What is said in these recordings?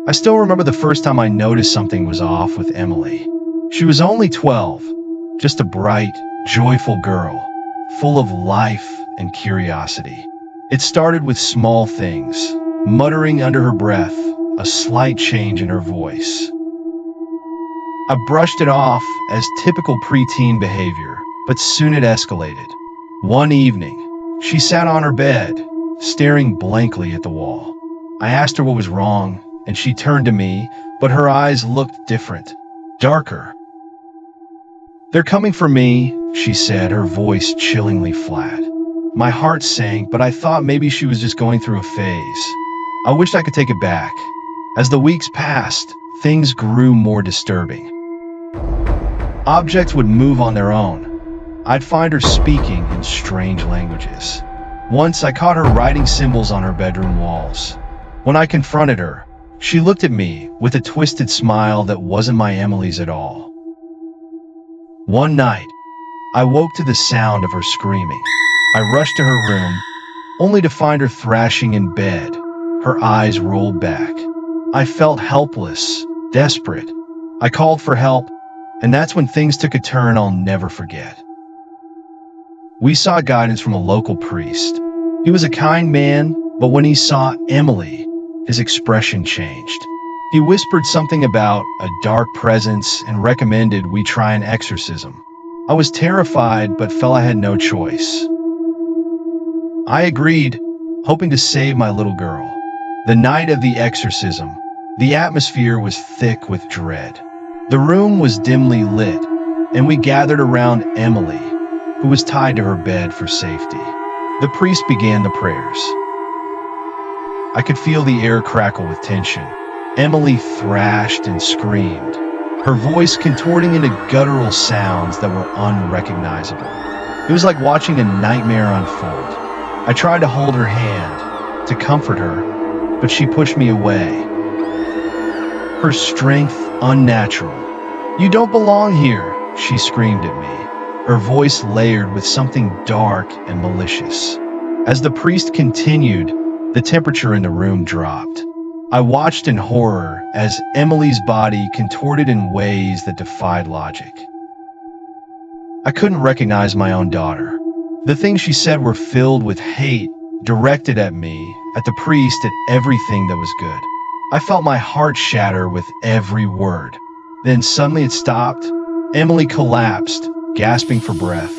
I still remember the first time I noticed something was off with Emily. She was only 12, just a bright, joyful girl, full of life and curiosity. It started with small things, muttering under her breath, a slight change in her voice. I brushed it off as typical preteen behavior, but soon it escalated. One evening, she sat on her bed, staring blankly at the wall. I asked her what was wrong, and she turned to me, but her eyes looked different, darker. "They're coming for me," she said, her voice chillingly flat. My heart sank, but I thought maybe she was just going through a phase. I wished I could take it back. As the weeks passed, things grew more disturbing. Objects would move on their own. I'd find her speaking in strange languages. Once I caught her writing symbols on her bedroom walls. When I confronted her, she looked at me with a twisted smile that wasn't my Emily's at all. One night, I woke to the sound of her screaming. I rushed to her room, only to find her thrashing in bed, her eyes rolled back. I felt helpless, desperate. I called for help, and that's when things took a turn I'll never forget. We sought guidance from a local priest. He was a kind man, but when he saw Emily, his expression changed. He whispered something about a dark presence and recommended we try an exorcism. I was terrified, but felt I had no choice. I agreed, hoping to save my little girl. The night of the exorcism, the atmosphere was thick with dread. The room was dimly lit, and we gathered around Emily, who was tied to her bed for safety. The priest began the prayers. I could feel the air crackle with tension. Emily thrashed and screamed, her voice contorting into guttural sounds that were unrecognizable. It was like watching a nightmare unfold. I tried to hold her hand, to comfort her, but she pushed me away. Her strength unnatural. "You don't belong here," she screamed at me, her voice layered with something dark and malicious. As the priest continued, the temperature in the room dropped. I watched in horror as Emily's body contorted in ways that defied logic. I couldn't recognize my own daughter. The things she said were filled with hate, directed at me, at the priest, at everything that was good. I felt my heart shatter with every word. Then suddenly it stopped. Emily collapsed, gasping for breath.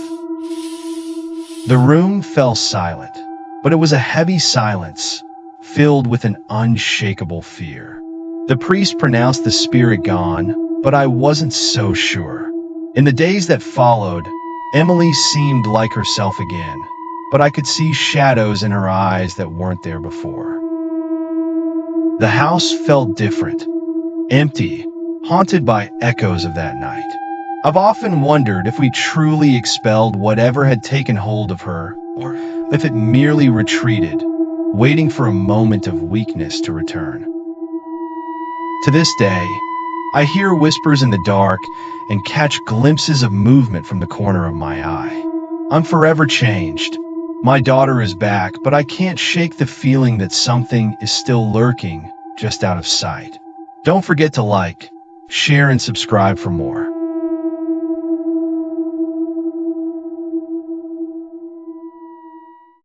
The room fell silent, but it was a heavy silence, filled with an unshakable fear. The priest pronounced the spirit gone, but I wasn't so sure. In the days that followed, Emily seemed like herself again, but I could see shadows in her eyes that weren't there before. The house felt different, empty, haunted by echoes of that night. I've often wondered if we truly expelled whatever had taken hold of her, or if it merely retreated, waiting for a moment of weakness to return. To this day, I hear whispers in the dark and catch glimpses of movement from the corner of my eye. I'm forever changed. My daughter is back, but I can't shake the feeling that something is still lurking just out of sight. Don't forget to like, share, and subscribe for more.